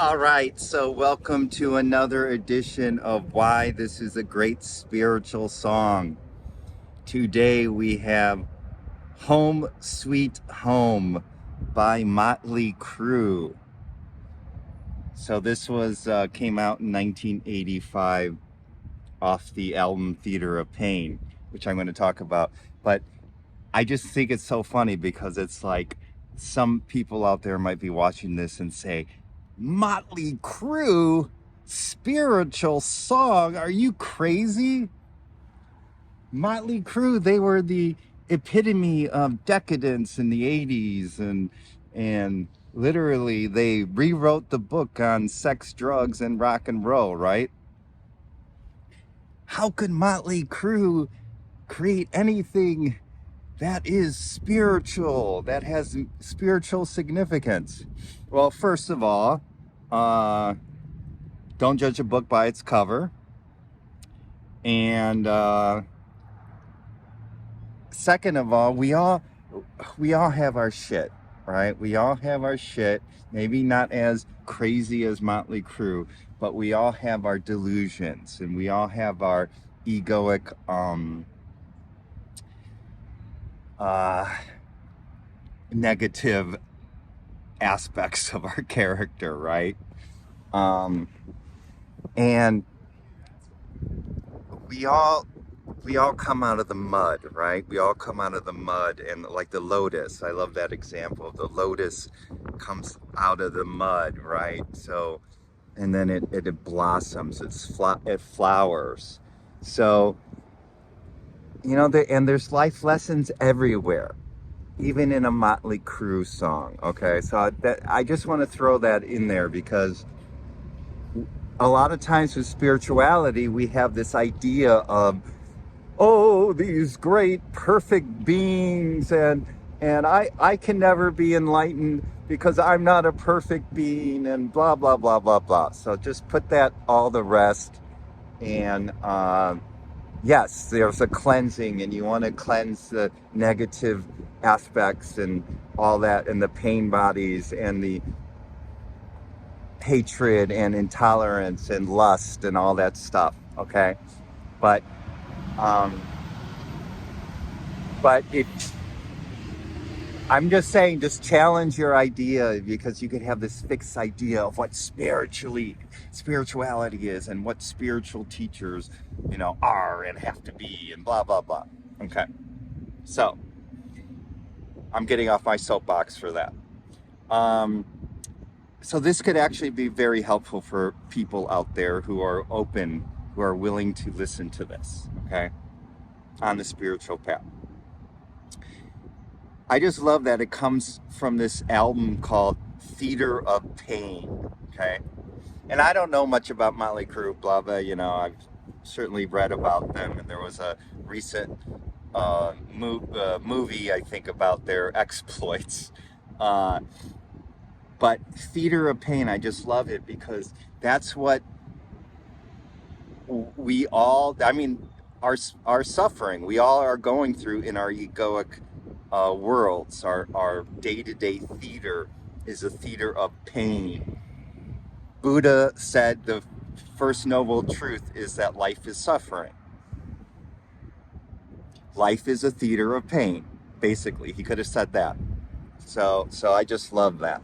All right, so welcome to another edition of Why This Is a Great Spiritual Song. Today we have Home Sweet Home by Motley Crue. So this was came out in 1985 off the album Theater of Pain, which I'm going to talk about. But I just think it's so funny because it's like some people out there might be watching this and say, Motley Crue spiritual song, are you crazy? Motley Crue, they were the epitome of decadence in the 80s, and literally they rewrote the book on sex, drugs, and rock and roll, right? How could Motley Crue create anything that is spiritual, that has spiritual significance? Well, first of all, don't judge a book by its cover. And second of all, we all have our shit, right? We all have our shit. Maybe not as crazy as Motley Crue, but we all have our delusions, and we all have our egoic negative aspects of our character, right? And we all come out of the mud, right? We all come out of the mud, and like the lotus, I love that example. The lotus comes out of the mud, right? So, and then it blossoms, it flowers. So, and there's life lessons everywhere, even in a Motley Crue song. Okay, so I just want to throw that in there because a lot of times with spirituality, we have this idea of, oh, these great perfect beings, and I can never be enlightened because I'm not a perfect being, and blah blah blah blah blah. So just put that all to rest. And yes, there's a cleansing, and you want to cleanse the negative aspects and all that, and the pain bodies and the hatred and intolerance and lust and all that stuff. Okay, but um but if I'm just saying, just challenge your idea, because you could have this fixed idea of what spirituality is, and what spiritual teachers, are and have to be, and blah blah blah. Okay, so I'm getting off my soapbox for that. Um, so this could actually be very helpful for people out there who are open, who are willing to listen to this. Okay, on the spiritual path. I just love that it comes from this album called Theater of Pain. Okay. And I don't know much about Motley Crue, blah, blah. I've certainly read about them. And there was a recent movie, I think, about their exploits. But Theater of Pain, I just love it because that's what we all, our suffering, we all are going through in our egoic worlds. Our day-to-day theater is a theater of pain. Buddha said the first noble truth is that life is suffering. Life is a theater of pain, basically. He could have said that. So I just love that.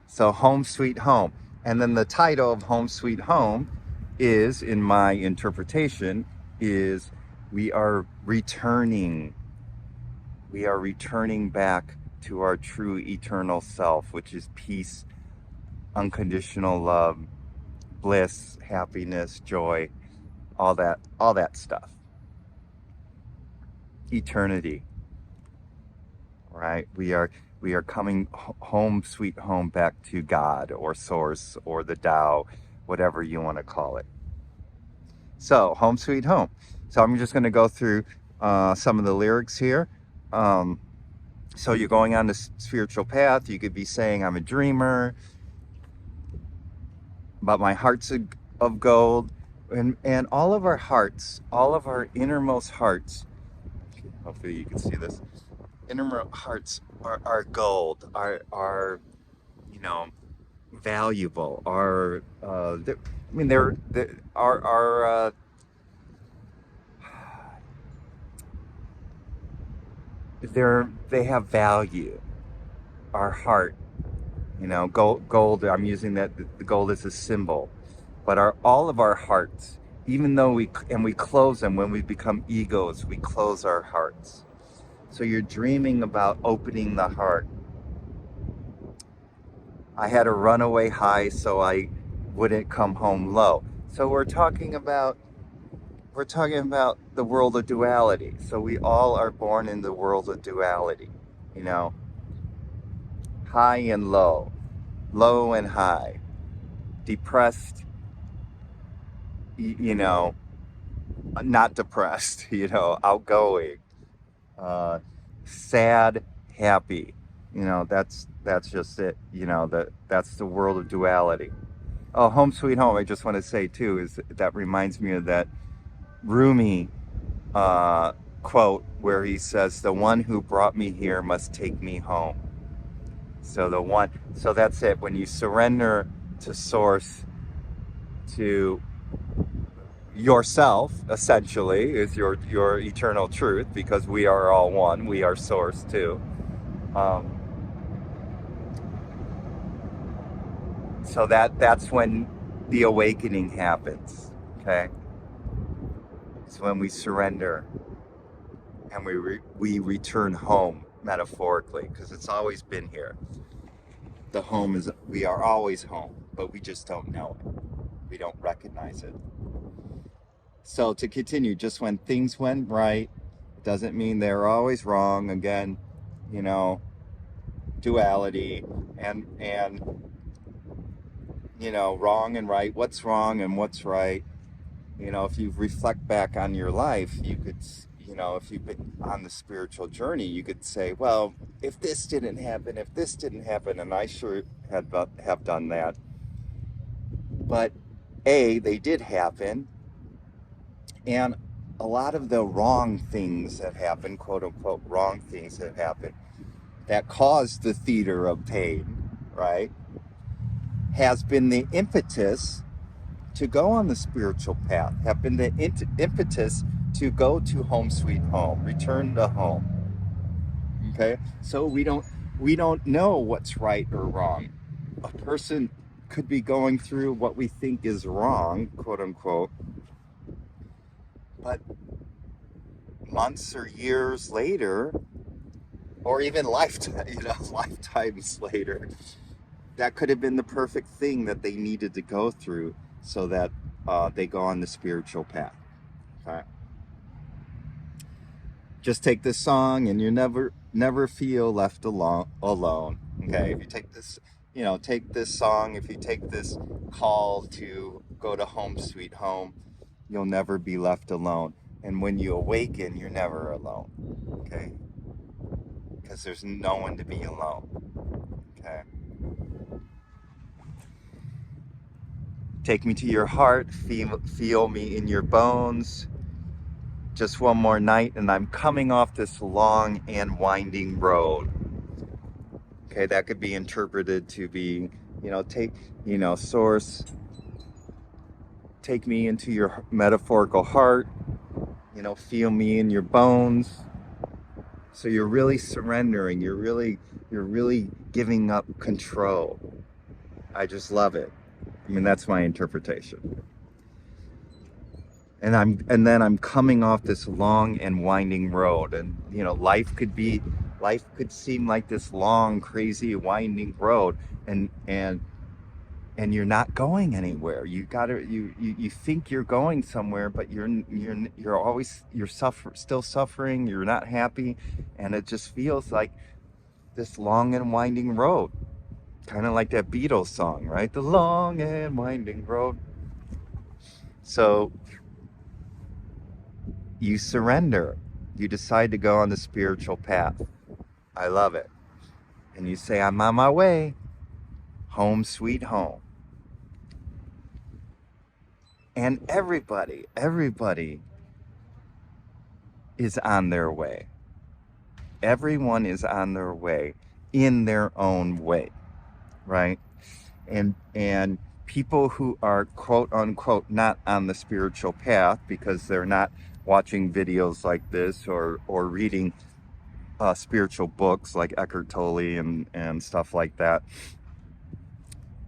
So Home Sweet Home. And then the title of Home Sweet Home is, in my interpretation, is we are returning back to our true eternal self, which is peace, unconditional love, bliss, happiness, joy, all that stuff. Eternity, right? We are coming home, sweet home, back to God or Source or the Tao, whatever you want to call it. So, Home Sweet Home. So I'm just going to go through some of the lyrics here. So you're going on the spiritual path. You could be saying, I'm a dreamer, but my heart's of gold. And all of our hearts, all of our innermost hearts, hopefully you can see this, innermost hearts are gold, are valuable, are I mean they're are they have value. Our heart, gold. I'm using that the gold as a symbol, but our all of our hearts, even though we close them when we become egos, we close our hearts. So you're dreaming about opening the heart. I had a runaway high so I wouldn't come home low. So we're talking about the world of duality. So we all are born in the world of duality, you know, high and low, low and high, depressed, you know, not depressed, outgoing, uh, sad, happy. That's just it. That's the world of duality. Oh, home sweet home. I just want to say too is that reminds me of that Rumi uh, quote where he says, "The one who brought me here must take me home." So that's it. When you surrender to Source, to yourself, essentially, is your eternal truth, because we are all one. We are Source too. Um, so that's when the awakening happens. Okay, it's when we surrender and we return home, metaphorically, because it's always been here. The home is, we are always home, but we just don't know it. We don't recognize it. So to continue, just when things went right, doesn't mean they're always wrong. Again, you know, duality and wrong and right. What's wrong and what's right? If you reflect back on your life, you could, if you've been on the spiritual journey, you could say, well, if this didn't happen, and I sure have done that. But they did happen, and a lot of the wrong things that happen, quote unquote, wrong things that happen, that caused the theater of pain, right, has been the impetus to go on the spiritual path, have been the impetus to go to home sweet home, return to home. Okay, so we don't know what's right or wrong. A person could be going through what we think is wrong, quote unquote, but months or years later, or even lifetimes later, that could have been the perfect thing that they needed to go through so that they go on the spiritual path. Okay. Just take this song and you never feel left alone. Okay. If you take this song, if you take this call to go to home sweet home, you'll never be left alone. And when you awaken, you're never alone. Okay. Because there's no one to be alone. Okay. Take me to your heart, feel me in your bones. Just one more night and I'm coming off this long and winding road. Okay, that could be interpreted to be, Source, take me into your metaphorical heart, feel me in your bones. So you're really surrendering, you're really giving up control. I just love it. I mean, that's my interpretation. And then I'm coming off this long and winding road, and life could seem like this long, crazy, winding road, and you're not going anywhere. You think you're going somewhere, but still suffering. You're not happy, and it just feels like this long and winding road, kind of like that Beatles song, right? The long and winding road. So you surrender. You decide to go on the spiritual path. I love it. And you say, I'm on my way. Home sweet home. And everybody is on their way. Everyone is on their way in their own way, right? and people who are quote unquote not on the spiritual path because they're not watching videos like this or reading spiritual books like Eckhart Tolle and stuff like that,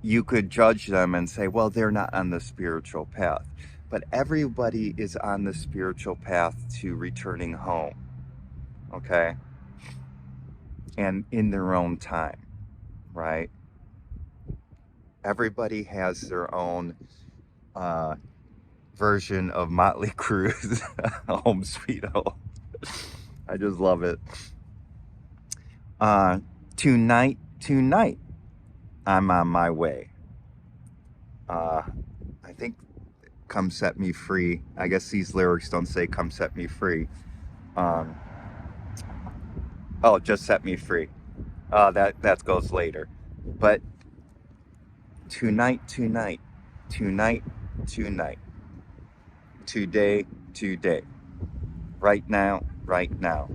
you could judge them and say, well, they're not on the spiritual path. But everybody is on the spiritual path to returning home, okay? And in their own time, right? Everybody has their own version of Motley Crue's Home Sweet Home. I just love it. Tonight, I'm on my way. I think "Come Set Me Free." I guess these lyrics don't say "Come Set Me Free." Oh, "Just Set Me Free." That goes later. But tonight, today, right now,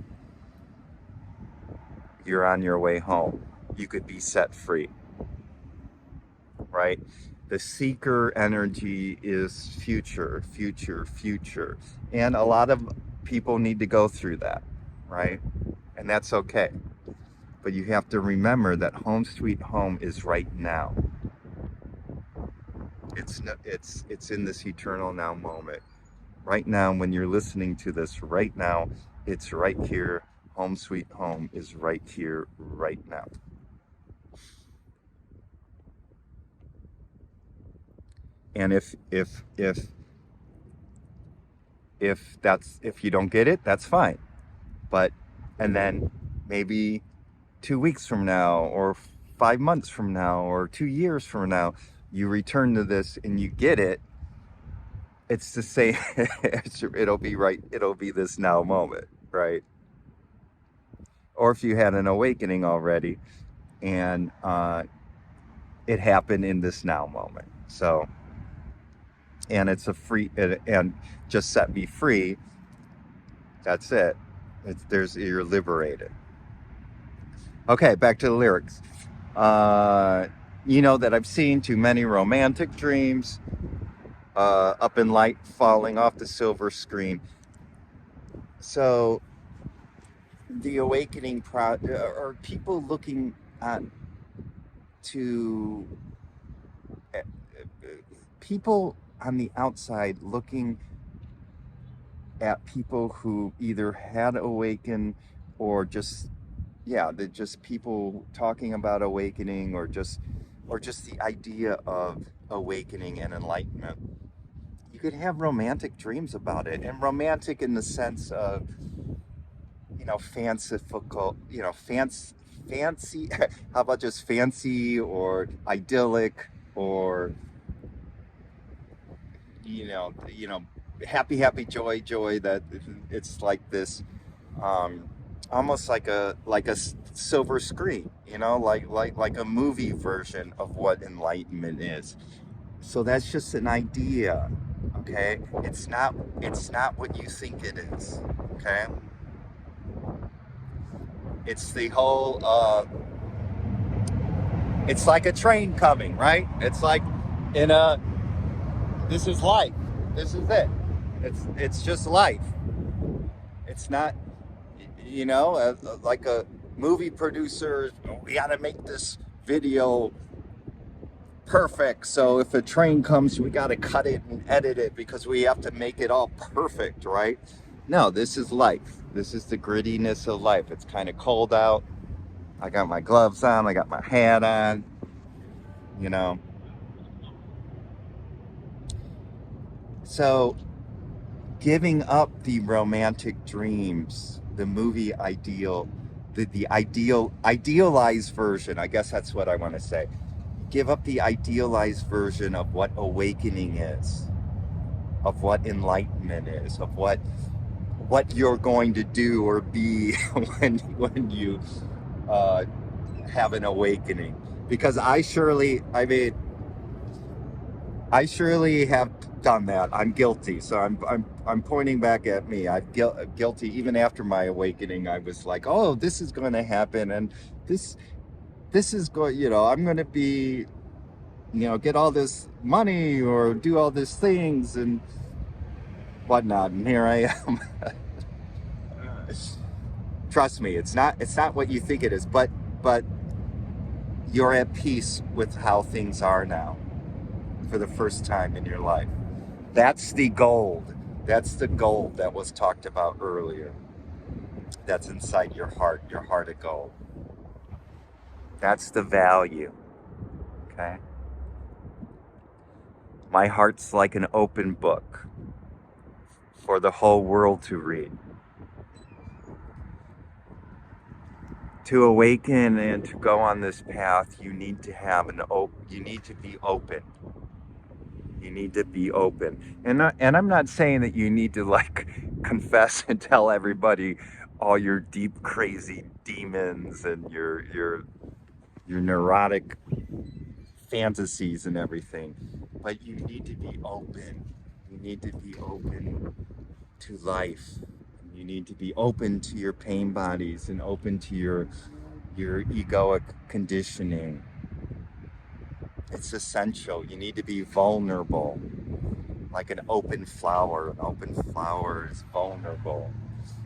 you're on your way home. You could be set free, right? The seeker energy is future. And a lot of people need to go through that, right? And that's okay. But you have to remember that home sweet home is right now. It's in this eternal now moment. Right now, when you're listening to this, right now, it's right here. Home sweet home is right here, right now. And if you don't get it, that's fine. But and then maybe 2 weeks from now, or 5 months from now, or 2 years from now, you return to this and you get it. It's the same. It'll be right. It'll be this now moment, right? Or if you had an awakening already, and it happened in this now moment. So, and it's a free, and just set me free. That's it. You're liberated. Okay, back to the lyrics. You know that I've seen too many romantic dreams. Up in light, falling off the silver screen. So, the awakening or people looking at to people on the outside looking at people who either had awakened or just they're just people talking about awakening or just the idea of awakening and enlightenment. You could have romantic dreams about it, and romantic in the sense of fanciful, fancy. How about just fancy or idyllic or happy, joy. That it's like this, almost like a silver screen, like a movie version of what enlightenment is. So that's just an idea, okay? It's not what you think it is, okay? It's the whole, it's like a train coming, right? It's like this is life. This is it. It's just life. It's not, like a movie producer, we got to make this video perfect. So if a train comes, we got to cut it and edit it because we have to make it all perfect, right? No, this is life. This is the grittiness of life. It's kind of cold out. I got my gloves on. I got my hat on. So giving up the romantic dreams, the movie ideal, the idealized version, I guess that's what I want to say. Give up the idealized version of what awakening is, of what enlightenment is, of what you're going to do or be when you have an awakening. Because I surely have done that. I'm guilty. So I'm pointing back at me. I'm guilty. Even after my awakening, I was like, oh, this is going to happen, and this is going. I'm going to be get all this money or do all these things and whatnot. And here I am. Trust me, it's not what you think it is, but you're at peace with how things are now for the first time in your life. That's the gold. That's the gold that was talked about earlier. That's inside your heart of gold. That's the value. Okay? My heart's like an open book for the whole world to read. To awaken and to go on this path, you need to have you need to be open. You need to be open. And I'm not saying that you need to like confess and tell everybody all your deep crazy demons and your neurotic fantasies and everything. But you need to be open. You need to be open to life. You need to be open to your pain bodies and open to your egoic conditioning. It's essential. You need to be vulnerable, like an open flower. An open flower is vulnerable.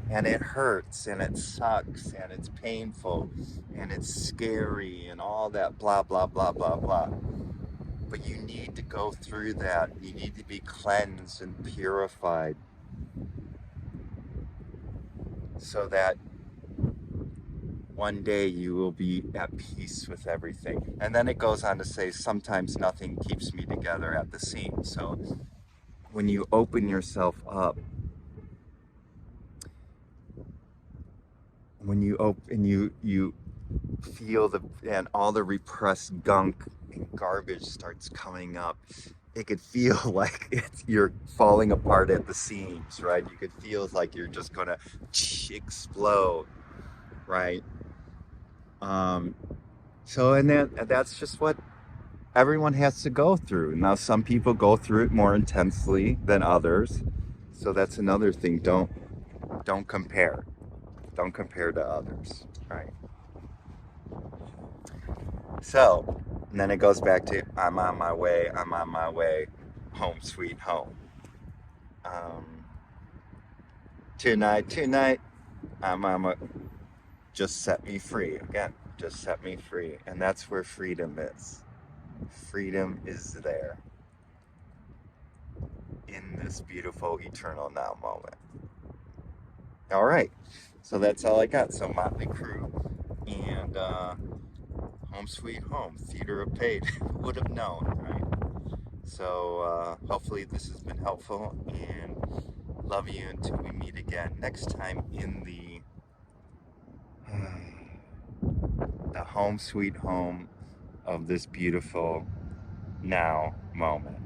And it hurts and it sucks and it's painful and it's scary and all that blah, blah, blah, blah, blah. But you need to go through that. You need to be cleansed and purified so that one day you will be at peace with everything. And then it goes on to say, sometimes nothing keeps me together at the seams. So when you open yourself up, when you open, you feel and all the repressed gunk and garbage starts coming up. It could feel like you're falling apart at the seams, right? You could feel like you're just gonna explode, right? So and that's just what everyone has to go through. Now some people go through it more intensely than others. So that's another thing. Don't compare. Don't compare to others, right? So, and then it goes back to I'm on my way, home sweet home. Um, tonight, I'm on my, just set me free. Again, just set me free. And that's where freedom is. Freedom is there in this beautiful eternal now moment. All right, so that's all I got. So Motley Crue and Home Sweet Home, Theater of Pain. Who would have known, right? So hopefully this has been helpful, and love you until we meet again next time in the home sweet home of this beautiful now moment.